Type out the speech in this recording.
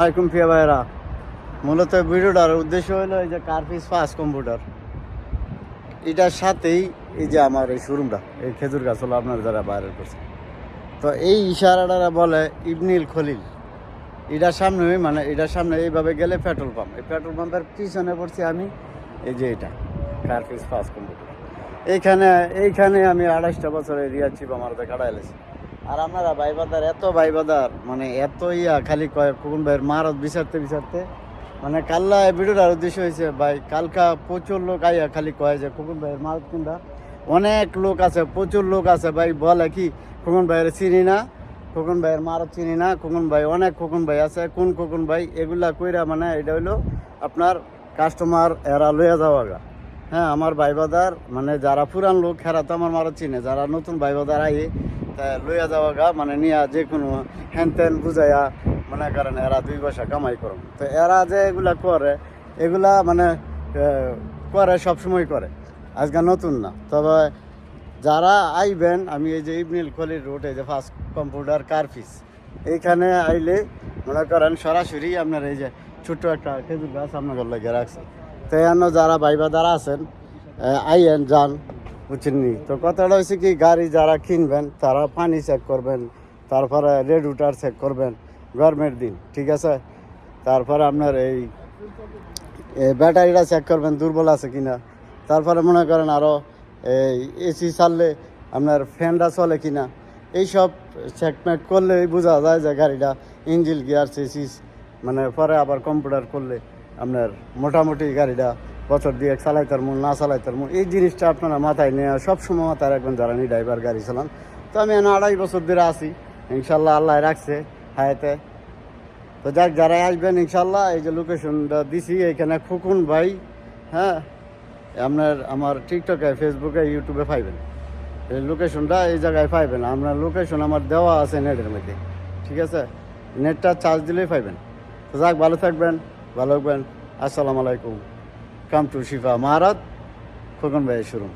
আসসালামাইকুম প্রিয় ভাইরা, মূলত ভিডিওটার উদ্দেশ্য হলো এই যে কার্পিস ফাস্ট কম্পিউটার, এটার সাথেই এই যে আমার এই শোরুমটা, এই খেজুর গাছ হলো আপনার যারা বাইরের করছে। তো এই ইশারাটা বলে ইবনিল খলিল। এটার সামনে মানে এটার সামনে এইভাবে গেলে পেট্রোল পাম্প, এই পেট্রোল পাম্পের পিছনে পড়ছি আমি। এই যে এটা কার্পিস ফাস্ট কম্পিউটার, এইখানে আমি 28টা বছর এরিয়া চিপ আমার কাটাইলেছি। আর আপনারা ভাইবাদার এত ভাইবাদার মানে এত খালি কয় খোকন ভাইয়ের মারত বিচারতে মানে কাল্লা ভিডিওটার উদ্দেশ্য হয়েছে ভাই, কালকা প্রচুর লোক আইয়া খালি কয় যে খোকন ভাইয়ের মারত কোনটা। অনেক লোক আছে, প্রচুর লোক আছে ভাই, বলে কি খোকন ভাইয়ের চিনি না, খোকন ভাইয়ের মারত চিনি না, খোকন ভাই অনেক খোকন ভাই আছে, কোন খোকন ভাই এগুলা কইরা মানে এটা হইলো আপনার কাস্টমার এরা লইয়া যাওয়া গা। হ্যাঁ, আমার ভাইবাদার মানে যারা পুরান লোক হেরা তো আমার মারত চিনে, যারা নতুন ভাইবাদার আই লইয়া যাওয়া গা মানে নিয়া যে কোনো হ্যান ত্যান বুঝাইয়া মনে করেন এরা 2 পয়সা কামাই করুন। তো এরা যে এগুলা করে এগুলা মানে করে সবসময় করে, আজকে নতুন না। তবে যারা আইবেন, আমি এই যে ইবনিল খলিল রোড, এই যে ফাস্ট কম্পিউটার কার্পিস, এইখানে আইলে মনে করেন সরাসরি আপনার এই যে ছোট্ট একটা খেজুর গাছ আপনার লেগে রাখছে। তো এখানে যারা ভাইবাদারা আছেন আইয়েন যান, বুঝছেননি। তো কথাটা হচ্ছে কি, গাড়ি যারা কিনবেন তারা পানি চেক করবেন, তারপরে রেডিউটার চেক করবেন গরমের দিন, ঠিক আছে। তারপরে আপনার এই ব্যাটারিটা চেক করবেন দুর্বল আছে কিনা। তারপরে মনে করেন আরও এই এসি চাললে আপনার ফ্যানটা চলে কিনা, এইসব চেকমেট করলে বোঝা যায় যে গাড়িটা ইঞ্জিন গিয়ার চেসিস মানে পরে আবার কম্পিউটার করলে আপনার মোটামুটি গাড়িটা বছর দিয়ে চালাইতার মূল না চালাইতার মূল, এই জিনিসটা আপনারা মাথায় নিয়ে সবসময় মাথায় রাখবেন যারা নি ড্রাইভার গাড়ি চালান। তো আমি 2.5 বছর ধরে আছি, ইনশাল্লাহ আল্লাহ রাখছে হায়াতে। তো যাক, যারা আসবেন ইনশাল্লাহ এই যে লোকেশনটা দিছি এইখানে খোকন ভাই, হ্যাঁ আমার টিকটকে, ফেসবুকে, ইউটিউবে পাইবেন এই লোকেশনটা, এই জায়গায় পাইবেন। আপনার লোকেশন আমার দেওয়া আছে নেটের মধ্যে, ঠিক আছে, নেটটা চার্জ দিলেই পাইবেন। তো যাক, ভালো থাকবেন, ভালো থাকবেন। আসসালামু আলাইকুম। কাম টু শিফা মাহারাত, খোকন ভাইয়ের শোরুম।